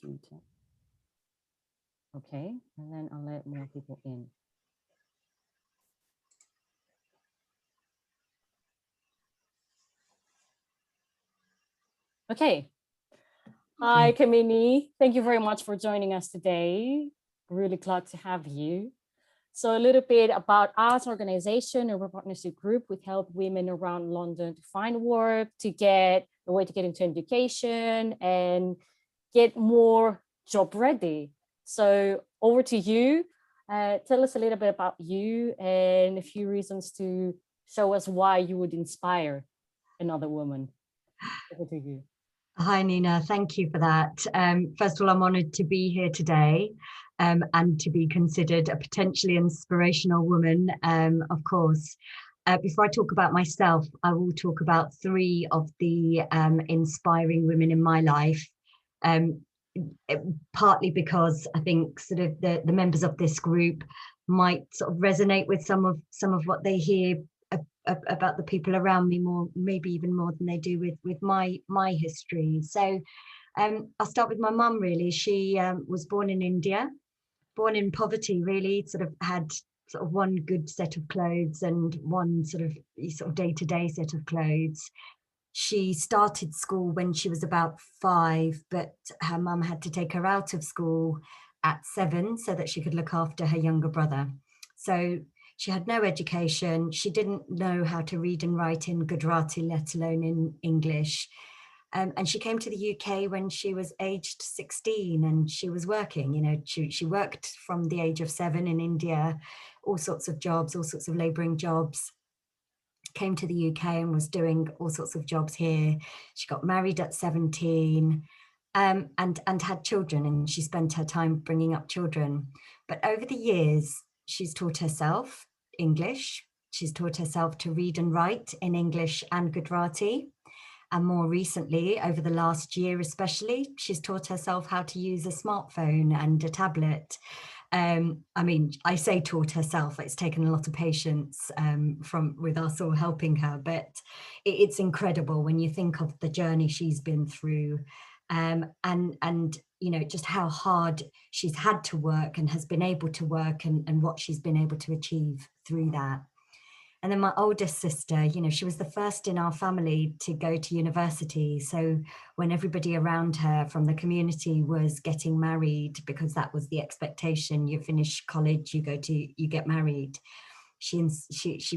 2, 10. Okay, and then I'll let more people in. Okay. Hi, Kamini. Thank you very much for joining us today. Really glad to have you. So a little bit about us organization, a partnership group. We help women around London to find work, to get a way to get into education and get more job ready. So over to you. Tell us a little bit about you and a few reasons to show us why you would inspire another woman. Over to you. Hi, Nina. Thank you for that. First of all, I'm honoured to be here today and to be considered a potentially inspirational woman, of course. Before I talk about myself, I will talk about 3 of the inspiring women in my life, partly because I think sort of the members of this group might sort of resonate with some of what they hear about the people around me more, maybe even more than they do with my history. So I'll start with my mum, really. She was born in India, born in poverty, really, sort of had sort of one good set of clothes and one sort of day-to-day set of clothes. She started school when she was about 5, but her mum had to take her out of school at 7 so that she could look after her younger brother. So she had no education. She didn't know how to read and write in Gujarati, let alone in English. And she came to the UK when she was aged 16 and she was working. You know, she worked from the age of 7 in India, all sorts of jobs, all sorts of labouring jobs. Came to the UK and was doing all sorts of jobs here. She got married at 17 and had children, and she spent her time bringing up children. But over the years, she's taught herself English. She's taught herself to read and write in English and Gujarati. And more recently, over the last year especially, she's taught herself how to use a smartphone and a tablet. I mean, I say taught herself, it's taken a lot of patience with us all helping her, but it's incredible when you think of the journey she's been through and you know, just how hard she's had to work and has been able to work and what she's been able to achieve through that. And then my oldest sister, you know, she was the first in our family to go to university. So when everybody around her from the community was getting married, because that was the expectation, you finish college, you get married. She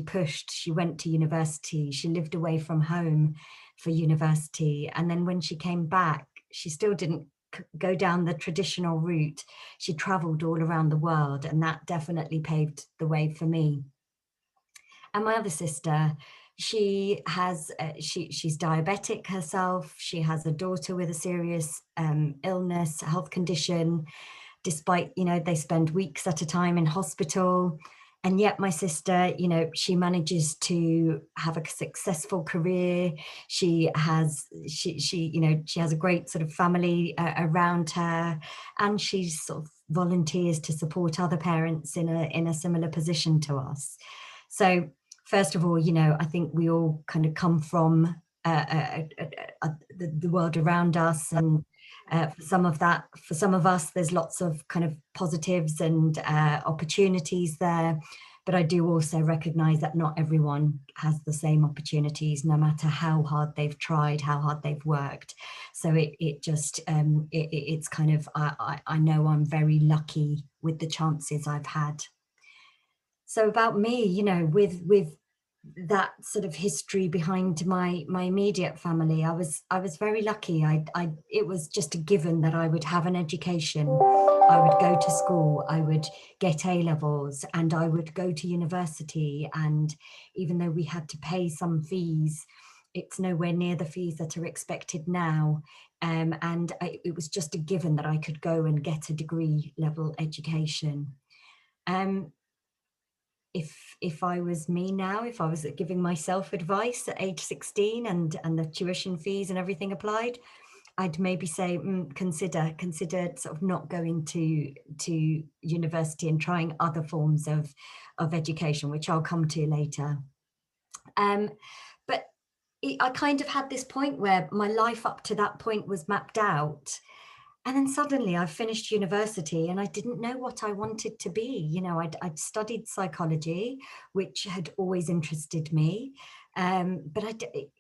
pushed, she went to university, she lived away from home for university. And then when she came back, she still didn't go down the traditional route. She traveled all around the world, and that definitely paved the way for me. And my other sister, she has she's diabetic herself. She has a daughter with a serious illness, health condition. Despite, you know, they spend weeks at a time in hospital, and yet my sister, you know, she manages to have a successful career. She has you know, she has a great sort of family around her, and she sort of volunteers to support other parents in a similar position to us. So first of all, you know, I think we all kind of come from the world around us, and for some of us, there's lots of kind of positives and opportunities there. But I do also recognize that not everyone has the same opportunities, no matter how hard they've tried, how hard they've worked. So it's kind of, I know I'm very lucky with the chances I've had. So about me, you know, with that sort of history behind my immediate family, I was very lucky. It was just a given that I would have an education. I would go to school, I would get A-levels, and I would go to university. And even though we had to pay some fees, it's nowhere near the fees that are expected now. It was just a given that I could go and get a degree level education. If I was me now, if I was giving myself advice at age 16 and the tuition fees and everything applied, I'd maybe say consider sort of not going to university and trying other forms of education, which I'll come to later. But I kind of had this point where my life up to that point was mapped out. And then suddenly I finished university and I didn't know what I wanted to be. You know, I'd studied psychology, which had always interested me. But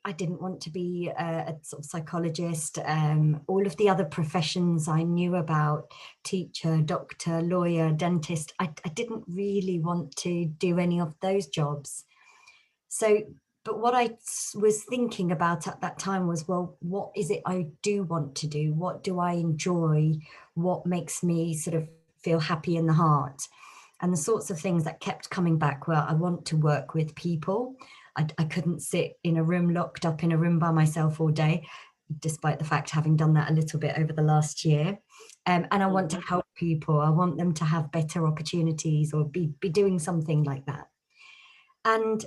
I didn't want to be a sort of psychologist. All of the other professions I knew about, teacher, doctor, lawyer, dentist, I didn't really want to do any of those jobs. So, but what I was thinking about at that time was, well, what is it I do want to do? What do I enjoy? What makes me sort of feel happy in the heart? And the sorts of things that kept coming back were, I want to work with people. I couldn't sit in a room, locked up in a room by myself all day, despite the fact having done that a little bit over the last year. And I want to help people. I want them to have better opportunities or be doing something like that. And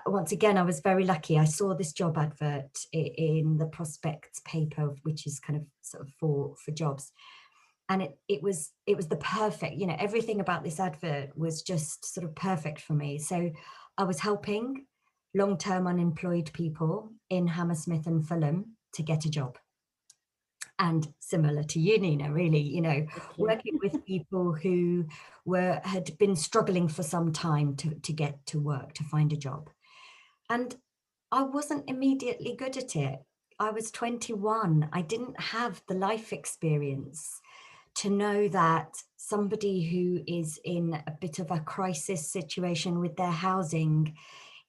once again, I was very lucky. I saw this job advert in the prospects paper, which is kind of sort of for jobs. And it was the perfect, you know, everything about this advert was just sort of perfect for me. So I was helping long-term unemployed people in Hammersmith and Fulham to get a job. And similar to you, Nina, really, you know, working with people who had been struggling for some time to get to work, to find a job. And I wasn't immediately good at it. I was 21. I didn't have the life experience to know that somebody who is in a bit of a crisis situation with their housing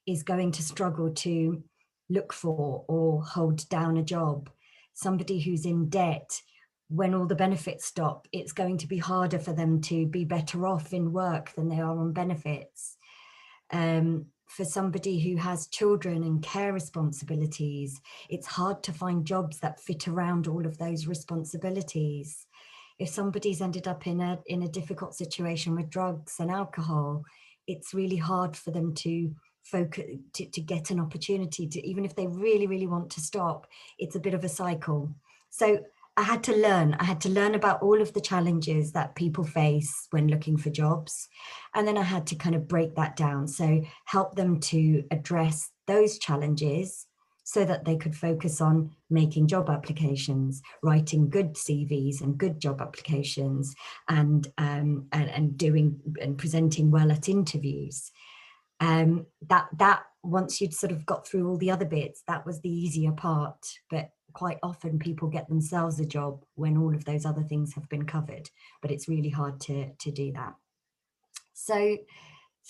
is going to struggle to look for or hold down a job. Somebody who's in debt, when all the benefits stop, it's going to be harder for them to be better off in work than they are on benefits. For somebody who has children and care responsibilities, it's hard to find jobs that fit around all of those responsibilities. If somebody's ended up in a difficult situation with drugs and alcohol, it's really hard for them to focus, to get an opportunity to, even if they really, really want to stop, it's a bit of a cycle. So I had to learn about all of the challenges that people face when looking for jobs. And then I had to kind of break that down. So help them to address those challenges so that they could focus on making job applications, writing good CVs and good job applications, and doing and presenting well at interviews. That once you'd sort of got through all the other bits, that was the easier part. But quite often people get themselves a job when all of those other things have been covered, but it's really hard to do that. So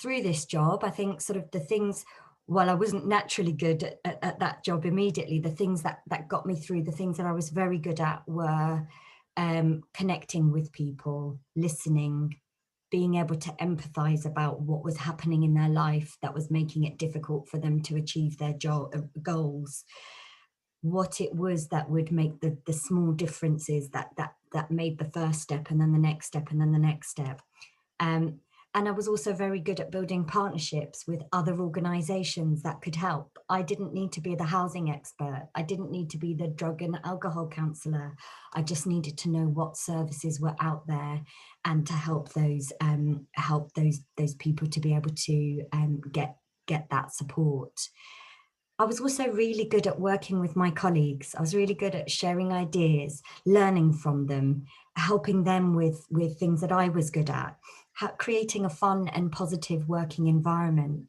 through this job, I think sort of the things, while I wasn't naturally good at that job immediately, the things that got me through, the things that I was very good at were connecting with people, listening, being able to empathize about what was happening in their life that was making it difficult for them to achieve their goals, what it was that would make the small differences that made the first step and then the next step and then the next step. And I was also very good at building partnerships with other organizations that could help. I didn't need to be the housing expert. I didn't need to be the drug and alcohol counselor. I just needed to know what services were out there and to help those people to be able to get that support. I was also really good at working with my colleagues. I was really good at sharing ideas, learning from them, helping them with things that I was good at, creating a fun and positive working environment.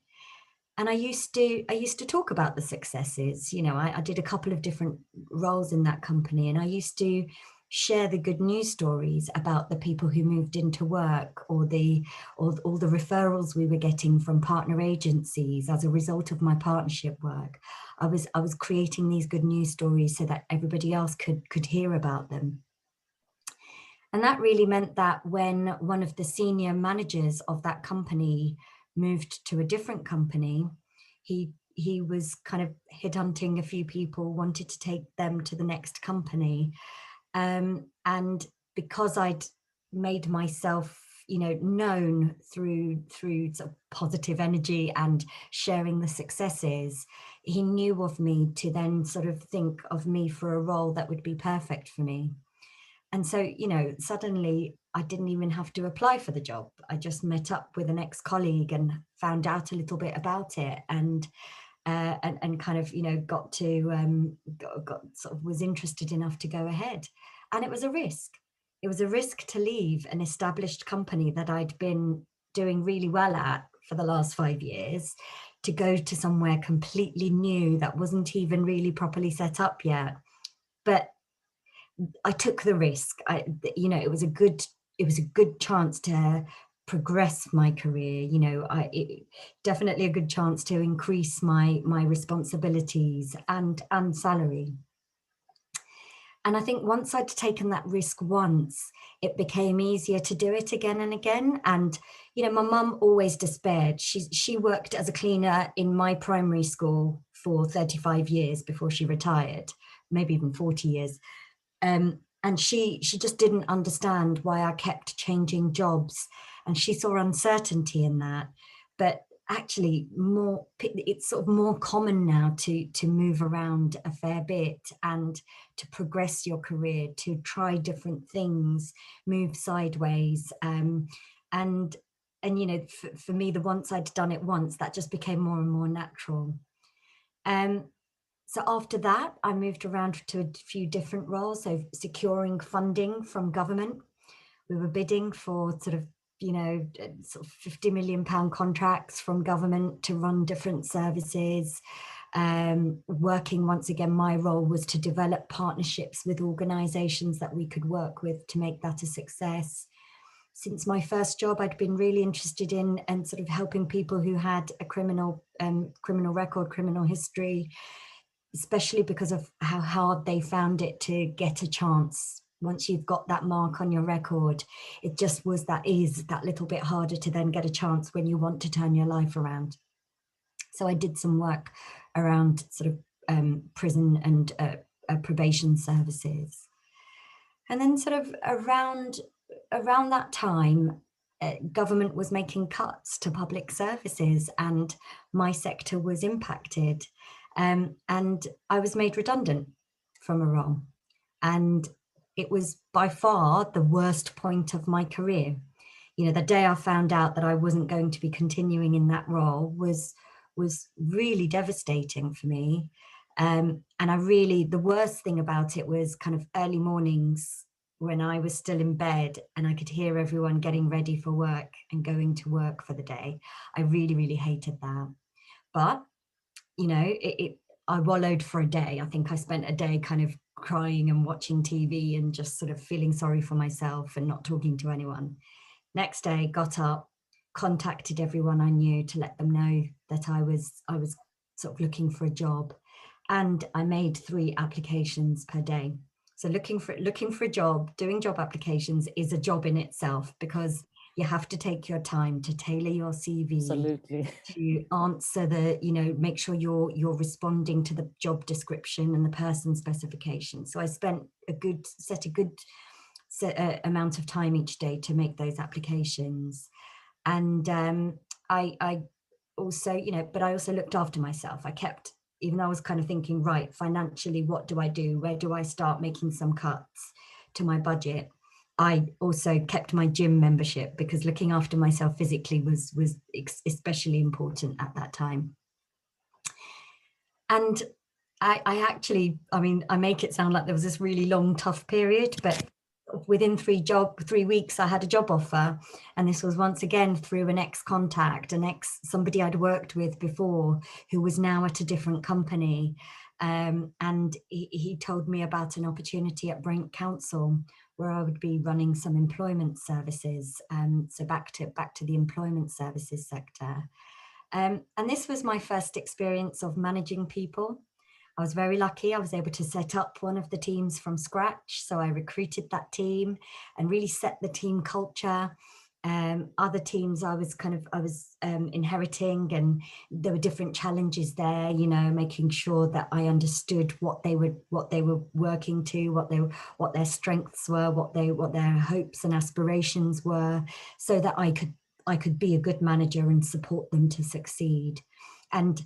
And I used to talk about the successes. You know, I did a couple of different roles in that company, and I used to share the good news stories about the people who moved into work, or all the referrals we were getting from partner agencies as a result of my partnership work. I was creating these good news stories so that everybody else could hear about them. And that really meant that when one of the senior managers of that company moved to a different company, he was kind of headhunting a few people, wanted to take them to the next company. And because I'd made myself, you know, known through sort of positive energy and sharing the successes, he knew of me to then sort of think of me for a role that would be perfect for me. And so, you know, suddenly I didn't even have to apply for the job. I just met up with an ex-colleague and found out a little bit about it, and kind of, you know, got sort of was interested enough to go ahead. And it was a risk. It was a risk to leave an established company that I'd been doing really well at for the last 5 years, to go to somewhere completely new that wasn't even really properly set up yet. But I took the risk. It was a good chance to progress my career. Definitely a good chance to increase my responsibilities and salary. And I think once I'd taken that risk once, it became easier to do it again and again. And, my mum always despaired. She worked as a cleaner in my primary school for 35 years before she retired, maybe even 40 years. And she just didn't understand why I kept changing jobs. And she saw uncertainty in that. But actually it's sort of more common now to move around a fair bit and to progress your career, to try different things, move sideways. For me, once I'd done it once, that just became more and more natural. So after that, I moved around to a few different roles. So securing funding from government. We were bidding for sort of £50 million contracts from government to run different services. Working, once again, my role was to develop partnerships with organisations that we could work with to make that a success. Since my first job, I'd been really interested in and sort of helping people who had a criminal record, criminal history, especially because of how hard they found it to get a chance. Once you've got that mark on your record, it just is that little bit harder to then get a chance when you want to turn your life around. So I did some work around sort of prison and probation services. And then sort of around that time, government was making cuts to public services and my sector was impacted. And I was made redundant from a role. And it was by far the worst point of my career. The day I found out that I wasn't going to be continuing in that role was really devastating for me. And the worst thing about it was kind of early mornings when I was still in bed and I could hear everyone getting ready for work and going to work for the day. I really, really hated that. But, I wallowed for a day. I think I spent a day kind of crying and watching TV and just sort of feeling sorry for myself and not talking to anyone. Next day, got up, contacted everyone I knew to let them know that I was sort of looking for a job. And I made 3 applications per day. So looking for a job, doing job applications is a job in itself, because you have to take your time to tailor your CV. Absolutely. To answer make sure you're responding to the job description and the person specification. So I spent a good amount of time each day to make those applications. And I also, but I also looked after myself. Even though I was kind of thinking, right, financially, what do I do? Where do I start making some cuts to my budget? I also kept my gym membership, because looking after myself physically was especially important at that time. And I make it sound like there was this really long, tough period, but within 3 weeks, I had a job offer. And this was once again through an ex-contact, somebody I'd worked with before, who was now at a different company. And he told me about an opportunity at Brent Council, where I would be running some employment services. So back to the employment services sector. And this was my first experience of managing people. I was very lucky. I was able to set up one of the teams from scratch. So I recruited that team and really set the team culture. Other teams I was inheriting, and there were different challenges there, making sure that I understood what they were working to, what their strengths were, what their hopes and aspirations were, so that I could be a good manager and support them to succeed. And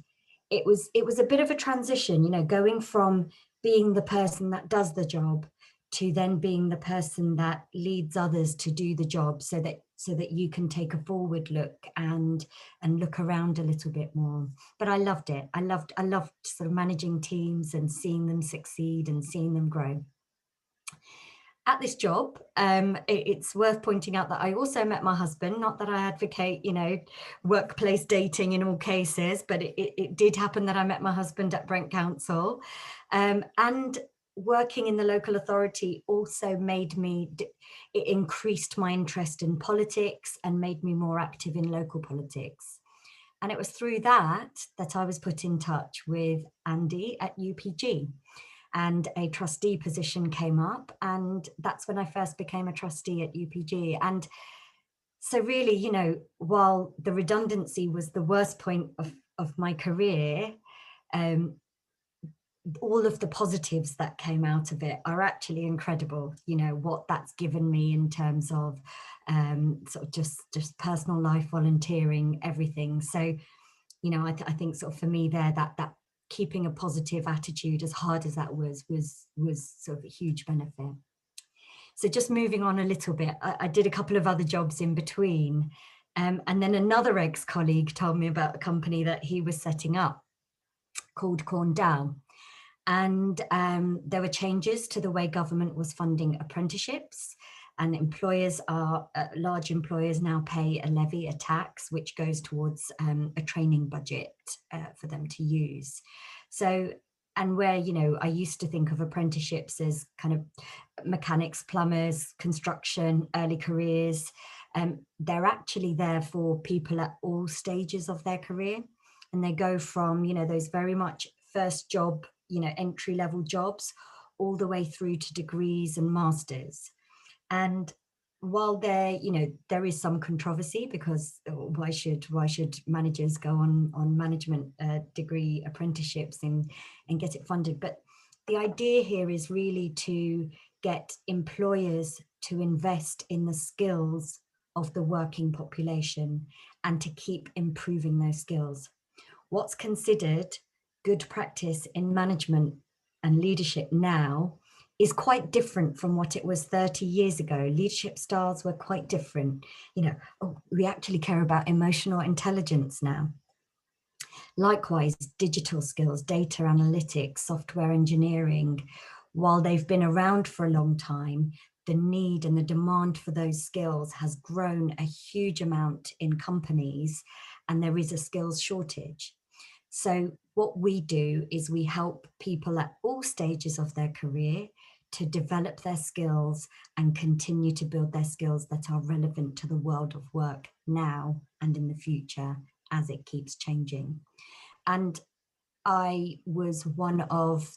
it was a bit of a transition, going from being the person that does the job to then being the person that leads others to do the job, so that you can take a forward look and look around a little bit more. But I loved it. I loved sort of managing teams and seeing them succeed and seeing them grow. at this job, it's worth pointing out that I also met my husband. Not that I advocate, workplace dating in all cases, but it did happen that I met my husband at Brent Council. And working in the local authority also it increased my interest in politics and made me more active in local politics. And it was through that I was put in touch with Andy at UPG. And a trustee position came up, and that's when I first became a trustee at UPG. And so really, while the redundancy was the worst point of my career, all of the positives that came out of it are actually incredible. What that's given me in terms of sort of just personal life, volunteering, everything. So I think sort of for me there, that keeping a positive attitude, as hard as that was sort of a huge benefit. So just moving on a little bit, I did a couple of other jobs in between. And then another ex-colleague told me about a company that he was setting up called Corndow. And there were changes to the way government was funding apprenticeships. And large employers now pay a levy, a tax, which goes towards a training budget for them to use. So, and where, I used to think of apprenticeships as kind of mechanics, plumbers, construction, early careers. They're actually there for people at all stages of their career. And they go from, those very much first job, entry level jobs, all the way through to degrees and masters. And while there is some controversy, because why should managers go on management degree apprenticeships and get it funded? But the idea here is really to get employers to invest in the skills of the working population and to keep improving those skills. What's considered good practice in management and leadership now is quite different from what it was 30 years ago. Leadership styles were quite different. We actually care about emotional intelligence now. Likewise, digital skills, data analytics, software engineering, while they've been around for a long time, the need and the demand for those skills has grown a huge amount in companies, and there is a skills shortage. So what we do is we help people at all stages of their career to develop their skills and continue to build their skills that are relevant to the world of work now and in the future as it keeps changing. And I was one of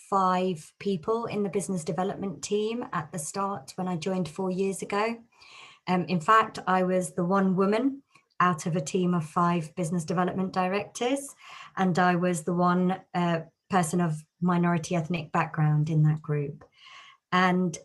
5 people in the business development team at the start when I joined 4 years ago. In fact, I was the one woman out of a team of 5 business development directors, and I was the one person of minority ethnic background in that group. And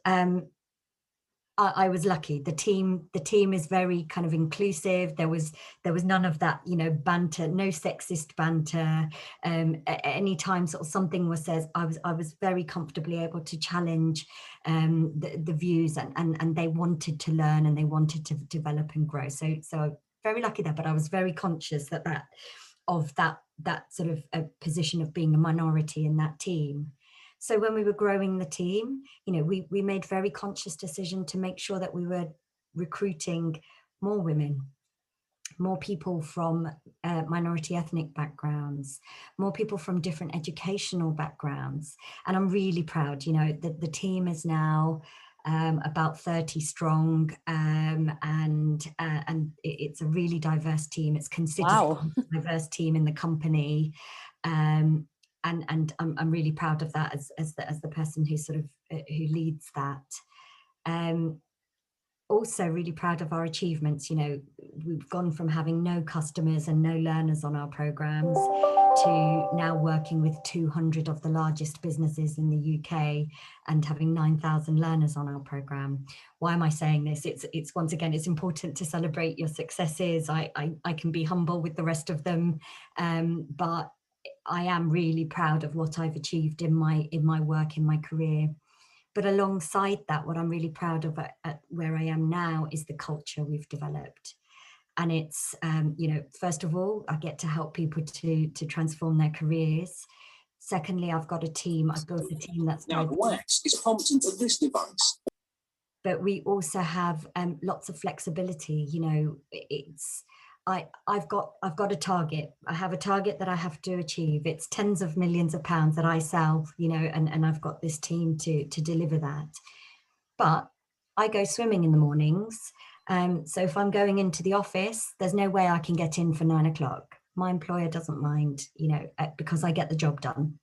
I was lucky. The team is very kind of inclusive. There was none of that, banter, no sexist banter. Anytime sort of something was said, I was very comfortably able to challenge the views, and they wanted to learn and they wanted to develop and grow. So very lucky there, but I was very conscious that sort of a position of being a minority in that team. So when we were growing the team, we made very conscious decision to make sure that we were recruiting more women, more people from minority ethnic backgrounds, more people from different educational backgrounds. And I'm really proud, that the team is now about 30 strong, and it's a really diverse team. It's considered a diverse team in the company. And I'm really proud of that as the person who sort of who leads that. Also really proud of our achievements. We've gone from having no customers and no learners on our programs to now working with 200 of the largest businesses in the UK and having 9,000 learners on our program. Why am I saying this? It's once again, it's important to celebrate your successes. I can be humble with the rest of them, but I am really proud of what I've achieved in my work, in my career. But alongside that, what I'm really proud of at where I am now is the culture we've developed. And it's, first of all, I get to help people to transform their careers. Secondly, I've got a team. I've built a team that's Now the wax is pumped into this device. But we also have lots of flexibility. You know, I've got a target. I have a target that I have to achieve. It's tens of millions of pounds that I sell, you know, and I've got this team to deliver that. But I go swimming in the mornings. So if I'm going into the office, there's no way I can get in for 9 o'clock. My employer doesn't mind, you know, because I get the job done.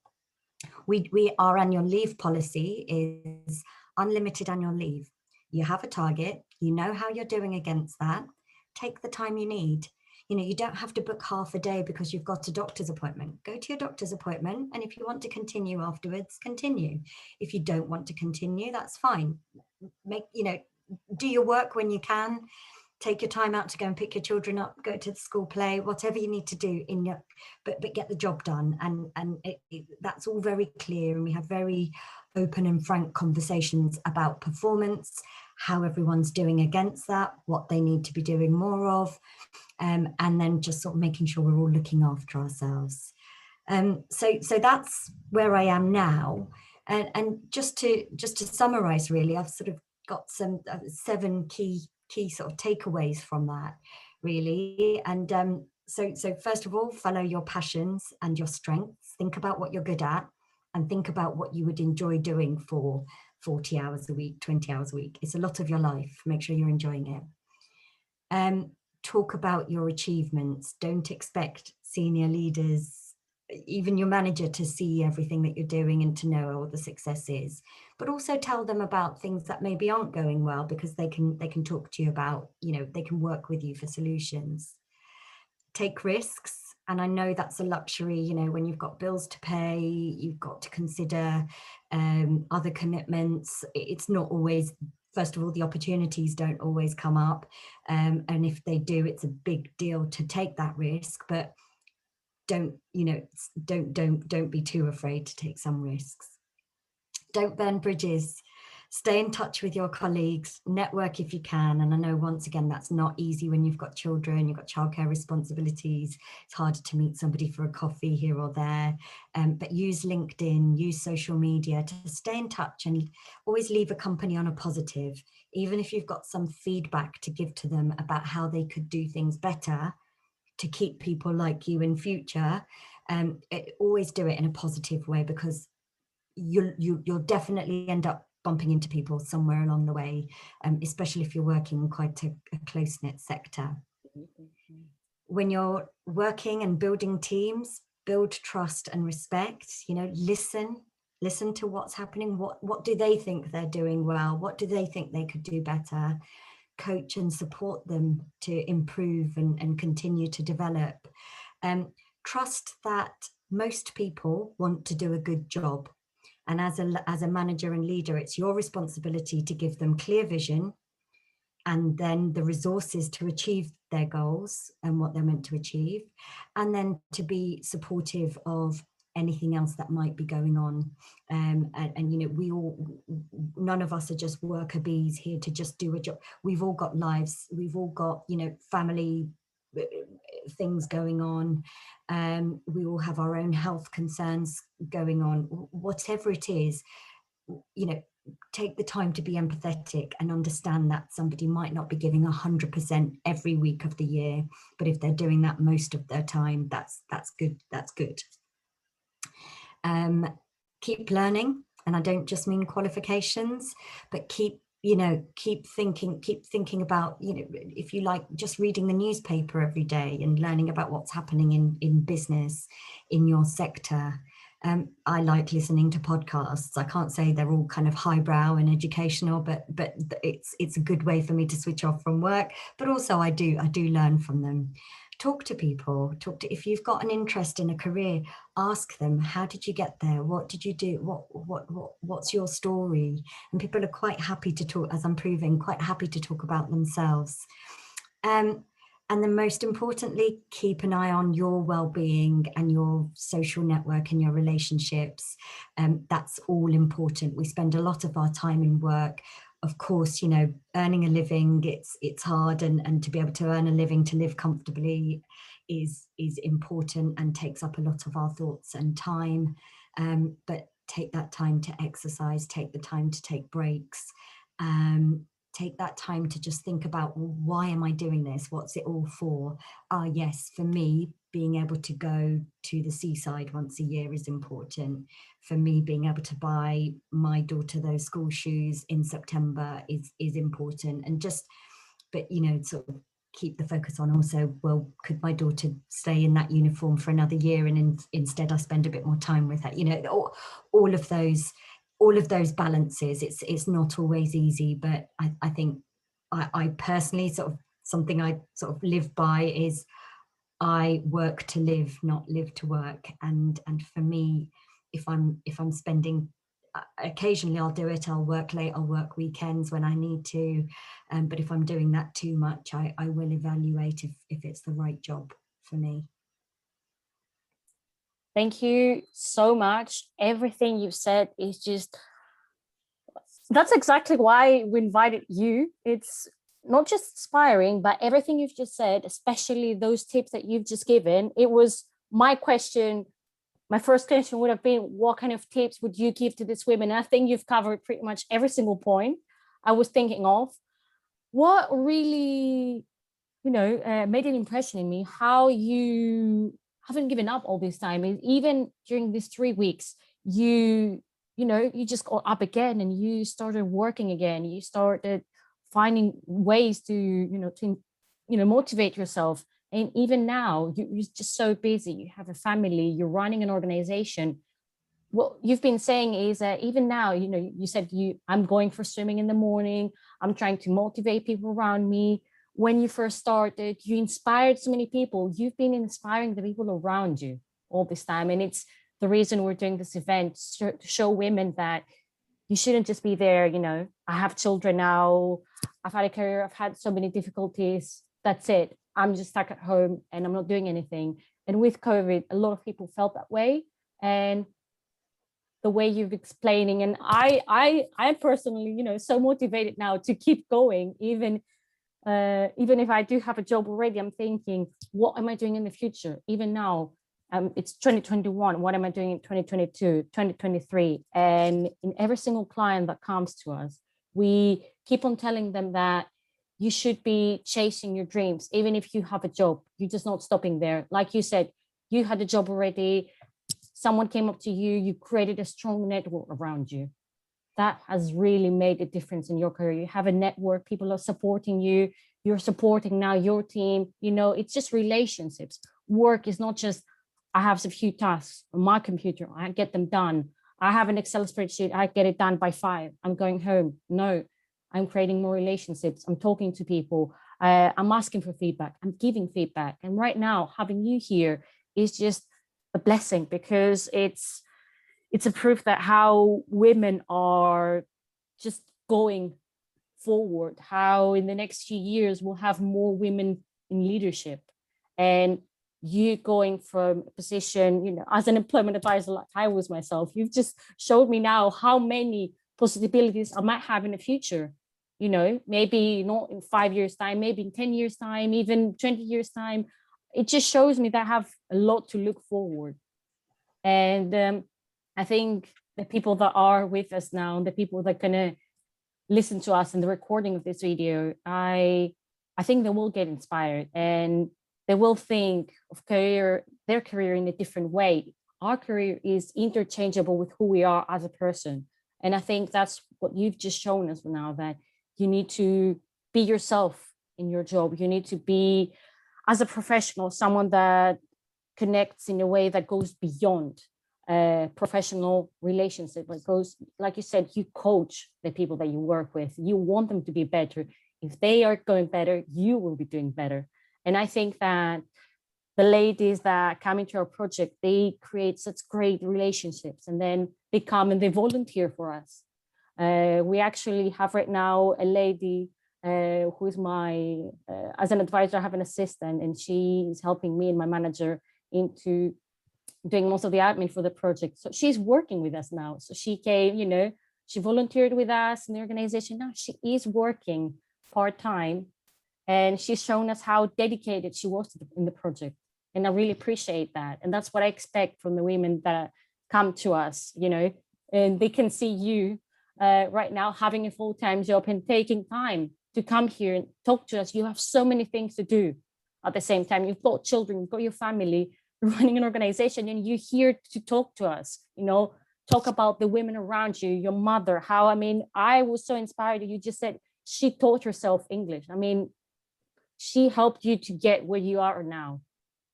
Our annual leave policy is unlimited annual leave. You have a target, you know how you're doing against that, take the time you need. You know, you don't have to book half a day because you've got a doctor's appointment. Go to your doctor's appointment, and if you want to continue afterwards, continue. If you don't want to continue, that's fine. Do your work when you can. Take your time out to go and pick your children up, go to the school play, whatever you need to do but get the job done. And that's all very clear, and we have very open and frank conversations about performance, how everyone's doing against that, what they need to be doing more of, and then just sort of making sure we're all looking after ourselves. So that's where I am now. And just to summarize, really, I've sort of got some 7 key sort of takeaways from that, really. And so first of all, follow your passions and your strengths. Think about what you're good at, and think about what you would enjoy doing for 40 hours a week, 20 hours a week. It's a lot of your life. Make sure you're enjoying it. Talk about your achievements. Don't expect senior leaders, even your manager, to see everything that you're doing and to know all the successes, but also tell them about things that maybe aren't going well, because they can talk to you about, you know, they can work with you for solutions. Take risks. And I know that's a luxury, you know, when you've got bills to pay, you've got to consider other commitments. It's not always, first of all, the opportunities don't always come up. And if they do, it's a big deal to take that risk. But don't be too afraid to take some risks. Don't burn bridges. Stay in touch with your colleagues, network if you can. And I know, once again, that's not easy when you've got children, you've got childcare responsibilities. It's harder to meet somebody for a coffee here or there. But use LinkedIn, use social media to stay in touch, and always leave a company on a positive. Even if you've got some feedback to give to them about how they could do things better to keep people like you in future, always do it in a positive way, because you'll definitely end up bumping into people somewhere along the way, especially if you're working in quite a close-knit sector. When you're working and building teams, build trust and respect. You know, listen to what's happening. What do they think they're doing well? What do they think they could do better? Coach and support them to improve and continue to develop. Trust that most people want to do a good job. And as a manager and leader, it's your responsibility to give them clear vision, and then the resources to achieve their goals and what they're meant to achieve, and then to be supportive of anything else that might be going on. And you know, none of us are just worker bees here to just do a job. We've all got lives. We've all got, you know, family things going on. We all have our own health concerns going on. Whatever it is, you know, take the time to be empathetic and understand that somebody might not be giving 100% every week of the year, but if they're doing that most of their time, that's good. That's good. Keep learning, and I don't just mean qualifications, but keep thinking about, you know, if you like, just reading the newspaper every day and learning about what's happening in business, in your sector. I like listening to podcasts. I can't say they're all kind of highbrow and educational, but it's a good way for me to switch off from work. But also I do learn from them. Talk to people. If you've got an interest in a career, ask them, how did you get there? What did you do? What's your story? And people are quite happy to talk, as I'm proving, quite happy to talk about themselves. And then most importantly, keep an eye on your well-being and your social network and your relationships. That's all important. We spend a lot of our time in work. Of course, you know, earning a living, it's hard, and to be able to earn a living to live comfortably is important and takes up a lot of our thoughts and time. but take that time to exercise, take the time to take breaks, take that time to just think about, well, why am I doing this? What's it all for? Yes, for me, being able to go to the seaside once a year is important. For me, being able to buy my daughter those school shoes in September is important. And just, but, you know, sort of keep the focus on also, well, could my daughter stay in that uniform for another year, and instead I spend a bit more time with her? You know, all of those balances. It's not always easy, but I think I personally sort of, something I sort of live by is, I work to live, not live to work. And for me, if I'm spending, occasionally I'll do it, I'll work late, I'll work weekends when I need to, but if I'm doing that too much, I will evaluate if it's the right job for me. Thank you so much. Everything you've said is just, that's exactly why we invited you. It's not just inspiring, but everything you've just said, especially those tips that you've just given, it was my question. My first question would have been, what kind of tips would you give to these women? And I think you've covered pretty much every single point I was thinking of. What really, made an impression in me, how you haven't given up all this time. And even during these 3 weeks, you just got up again and you started working again. You started finding ways to motivate yourself. And even now, you're just so busy. You have a family, you're running an organization. What you've been saying is that even now, you said I'm going for swimming in the morning. I'm trying to motivate people around me. When you first started, you inspired so many people. You've been inspiring the people around you all this time. And it's the reason we're doing this event, to show women that you shouldn't just be there. I have children now. I've had a career. I've had so many difficulties. That's it. I'm just stuck at home and I'm not doing anything. And with COVID, a lot of people felt that way. And the way you've explaining, and I personally, so motivated now to keep going, even if I do have a job already. I'm thinking, what am I doing in the future? Even now, it's 2021. What am I doing in 2022, 2023? And in every single client that comes to us, we keep on telling them that you should be chasing your dreams. Even if you have a job, you're just not stopping there. Like you said, you had a job already. Someone came up to you, you created a strong network around you. That has really made a difference in your career. You have a network, people are supporting you, you're supporting now your team. It's just relationships. Work is not just, I have a few tasks on my computer, I get them done. I have an Excel spreadsheet, I get it done by 5, I'm going home. No, I'm creating more relationships. I'm talking to people. I'm asking for feedback. I'm giving feedback. And right now, having you here is just a blessing, because it's a proof that how women are just going forward, how in the next few years we'll have more women in leadership. And you going from a position, as an employment advisor, like I was myself, you've just showed me now how many possibilities I might have in the future. Maybe not in 5 years' time, maybe in 10 years' time, even 20 years' time. It just shows me that I have a lot to look forward. And I think the people that are with us now, the people that are gonna listen to us in the recording of this video, I think they will get inspired and they will think of their career in a different way. Our career is interchangeable with who we are as a person. And I think that's what you've just shown us now, that you need to be yourself in your job. You need to be, as a professional, someone that connects in a way that goes beyond professional relationship. It goes, like you said, you coach the people that you work with. You want them to be better. If they are going better, you will be doing better. And I think that the ladies that come into our project, they create such great relationships, and then they come and they volunteer for us. We actually have right now a lady who is as an advisor, I have an assistant, and she is helping me and my manager into doing most of the admin for the project. So she's working with us now. So she came, she volunteered with us in the organization. Now she is working part-time, and she's shown us how dedicated she was in the project. And I really appreciate that. And that's what I expect from the women that come to us, you know, and they can see you right now having a full-time job and taking time to come here and talk to us. You have so many things to do at the same time. You've got children, you've got your family, running an organization, and you're here to talk to us, you know, talk about the women around you, your mother, how, I mean, I was so inspired. You just said she taught herself English. I mean, she helped you to get where you are now.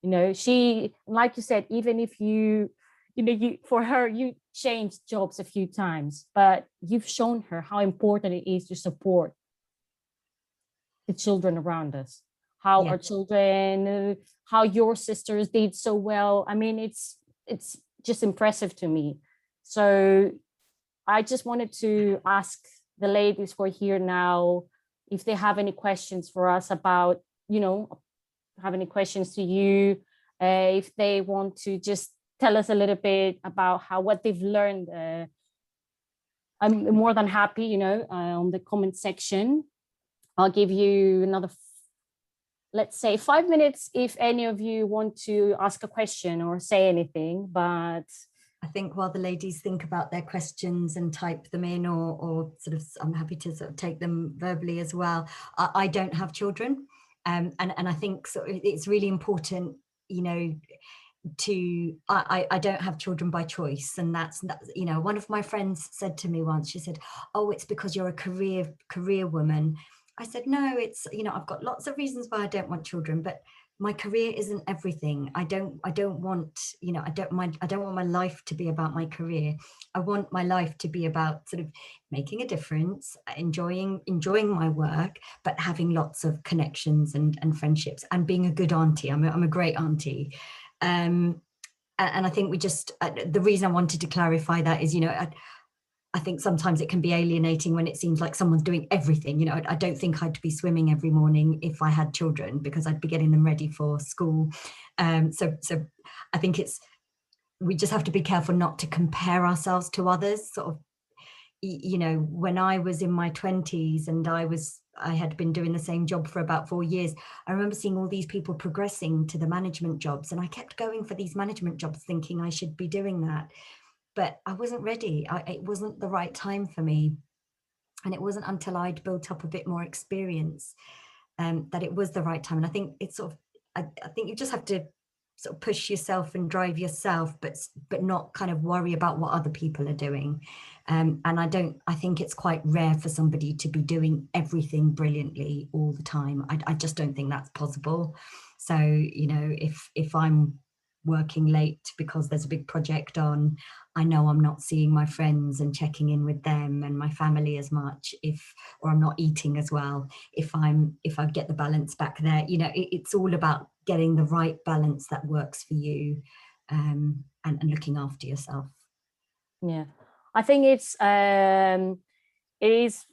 You know, she, like you said, even if you know, you, for her, you changed jobs a few times, but you've shown her how important it is to support the children around us, how our children, how your sisters did so well. I mean, it's just impressive to me. So I just wanted to ask the ladies who are here now if they have any questions for us about, you know, have any questions to you, if they want to just tell us a little bit about how what they've learned. I'm more than happy, you know, on the comment section. I'll give you another, let's say 5 minutes if any of you want to ask a question or say anything, but I think while the ladies think about their questions and type them in, or sort of, I'm happy to sort of take them verbally as well. I don't have children, and I think so it's really important, you know, I don't have children by choice, and that's, you know, one of my friends said to me once, she said, oh, it's because you're a career woman. I said, no, it's, you know, I've got lots of reasons why I don't want children, but my career isn't everything. I don't want, you know, I don't want my life to be about my career. I want my life to be about sort of making a difference, enjoying my work, but having lots of connections and friendships, and being a good auntie. I'm a great auntie. And I think we just, the reason I wanted to clarify that is, you know, I think sometimes it can be alienating when it seems like someone's doing everything. You know, I don't think I'd be swimming every morning if I had children, because I'd be getting them ready for school. So I think we just have to be careful not to compare ourselves to others. Sort of, you know, when I was in my 20s and I had been doing the same job for about 4 years, I remember seeing all these people progressing to the management jobs, and I kept going for these management jobs thinking I should be doing that. But I wasn't ready. It wasn't the right time for me. And it wasn't until I'd built up a bit more experience that it was the right time. And I think it's sort of, I think you just have to sort of push yourself and drive yourself, but not kind of worry about what other people are doing. And I think it's quite rare for somebody to be doing everything brilliantly all the time. I just don't think that's possible. So, you know, if I'm working late because there's a big project on, I know I'm not seeing my friends and checking in with them and my family as much, or I'm not eating as well. If I get the balance back there, you know, it's all about getting the right balance that works for you, and looking after yourself. yeah, I think it is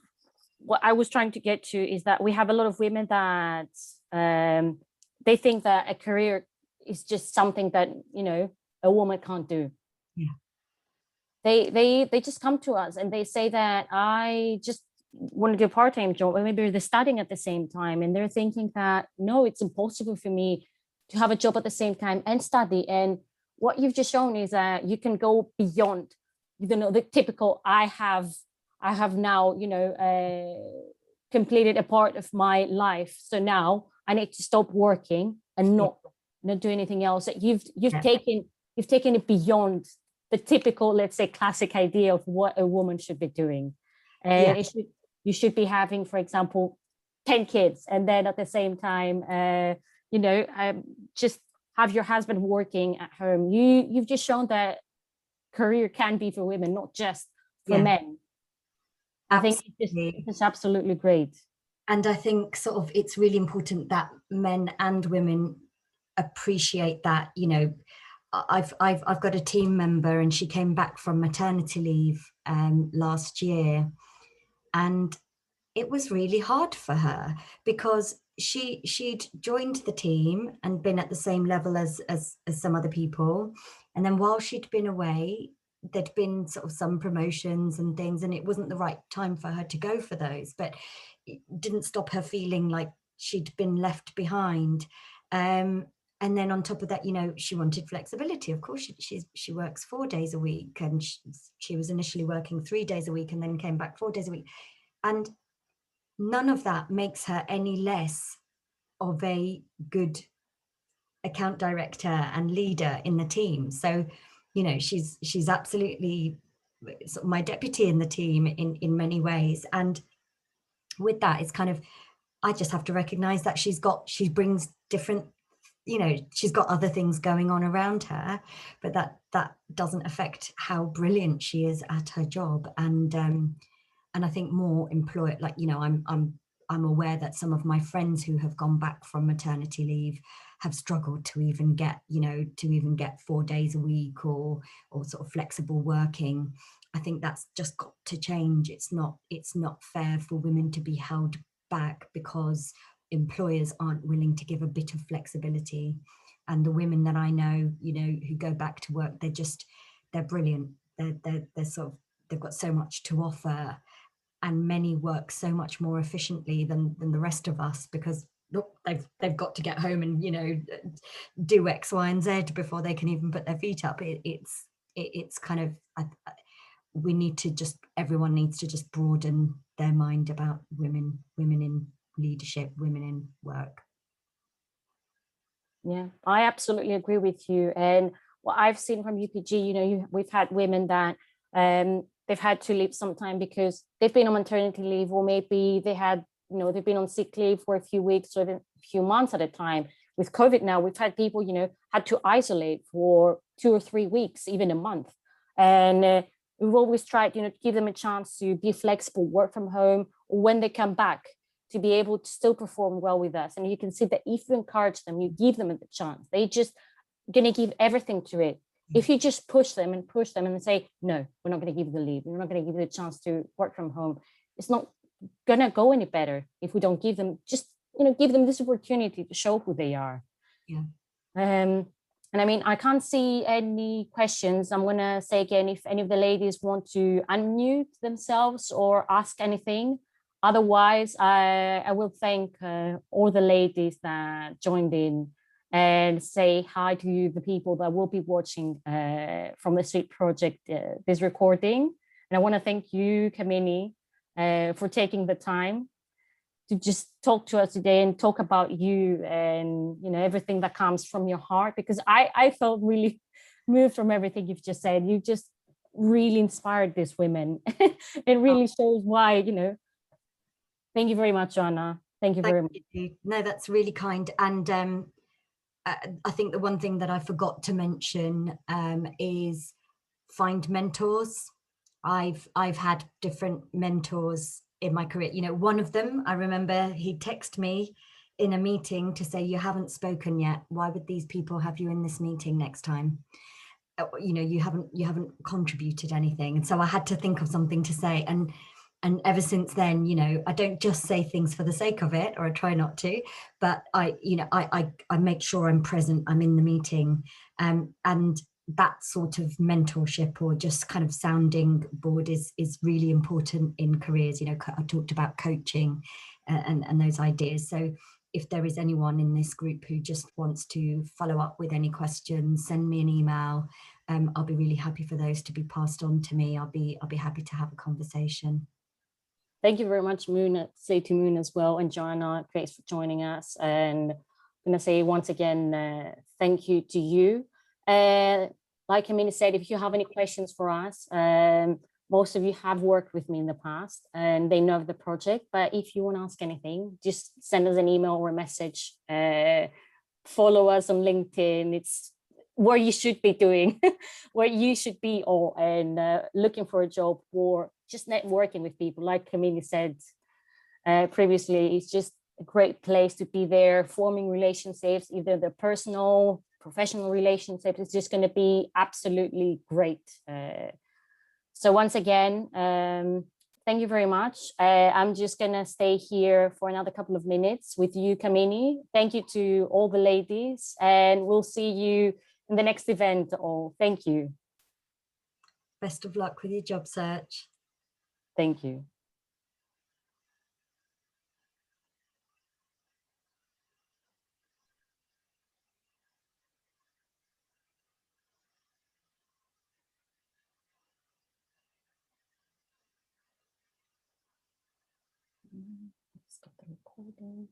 what I was trying to get to, is that we have a lot of women that they think that a career is just something that, you know, a woman can't do. Yeah. They just come to us and they say that I just want to do a part-time job, or maybe they're studying at the same time, and they're thinking that no, it's impossible for me to have a job at the same time and study. And what you've just shown is that you can go beyond, you know, the typical I have now, you know, completed a part of my life, so now I need to stop working and not do anything else. You've taken it beyond the typical, let's say, classic idea of what a woman should be doing. And you should be having, for example, 10 kids, and then at the same time, you know, just have your husband working at home. You've just shown that career can be for women, not just for men. Absolutely. I think it's absolutely great. And I think sort of it's really important that men and women appreciate that. You know, I've got a team member, and she came back from maternity leave last year, and it was really hard for her because she'd joined the team and been at the same level as some other people, and then while she'd been away, there'd been sort of some promotions and things, and it wasn't the right time for her to go for those, but it didn't stop her feeling like she'd been left behind. And then on top of that, you know, she wanted flexibility. Of course, she works 4 days a week, and she was initially working 3 days a week and then came back 4 days a week. And none of that makes her any less of a good account director and leader in the team. So, you know, she's absolutely my deputy in the team in many ways. And with that, it's kind of, I just have to recognize that she brings different, you know, she's got other things going on around her, but that doesn't affect how brilliant she is at her job. And I think more like, you know, I'm aware that some of my friends who have gone back from maternity leave have struggled to even get, you know, 4 days a week or sort of flexible working. I think that's just got to change. It's not fair for women to be held back because employers aren't willing to give a bit of flexibility. And the women that I know, you know, who go back to work, they're brilliant. They're sort of, they've got so much to offer, and many work so much more efficiently than the rest of us, because look, they've got to get home and, you know, do X, Y, and Z before they can even put their feet up. It's kind of, we need to just, everyone needs to just broaden their mind about women in leadership, women in work. Yeah, I absolutely agree with you. And what I've seen from UPG, you know, we've had women that they've had to leave sometime because they've been on maternity leave, or maybe they had, you know, they've been on sick leave for a few weeks or a few months at a time. With COVID now, we've had people, you know, had to isolate for 2 or 3 weeks, even a month. And we've always tried, you know, to give them a chance to be flexible, work from home, or when they come back, to be able to still perform well with us. And you can see that if you encourage them, you give them the chance, they just gonna give everything to it. If you just push them and say, no, we're not going to give you the leave, we're not going to give you the chance to work from home, it's not going to go any better if we don't give them, just, you know, give them this opportunity to show who they are. Yeah. And I mean, I can't see any questions. I'm going to say again, if any of the ladies want to unmute themselves or ask anything. Otherwise, I will thank all the ladies that joined in, and say hi to the people that will be watching from the Street Project this recording. And I want to thank you, Kamini, for taking the time to just talk to us today and talk about you and, you know, everything that comes from your heart, because I felt really moved from everything you've just said. You just really inspired these women. It really shows why, you know. Thank you very much, Anna. Thank you very much. No, that's really kind. And I think the one thing that I forgot to mention is find mentors. I've had different mentors in my career. You know, one of them, I remember he'd text me in a meeting to say, you haven't spoken yet. Why would these people have you in this meeting next time? You know, you haven't contributed anything. And so I had to think of something to say. And ever since then, you know, I don't just say things for the sake of it, or I try not to, but I make sure I'm present, I'm in the meeting. And that sort of mentorship or just kind of sounding board is really important in careers. You know, I talked about coaching and those ideas. So if there is anyone in this group who just wants to follow up with any questions, send me an email. I'll be really happy for those to be passed on to me. I'll be happy to have a conversation. Thank you very much, Moon. Say to Moon as well, and Joanna, thanks for joining us. And I'm going to say once again, thank you to you. Like Kamini said, if you have any questions for us, most of you have worked with me in the past and they know of the project, but if you want to ask anything, just send us an email or a message. Follow us on LinkedIn. It's where you should be doing, where you should be, and looking for a job, or just networking with people. Like Kamini said previously, it's just a great place to be there, forming relationships, either the personal, professional relationships. It's just going to be absolutely great. So once again, thank you very much. I'm just going to stay here for another couple of minutes with you, Kamini. Thank you to all the ladies, and we'll see you in the next event. All. Thank you. Best of luck with your job search. Thank you. recording.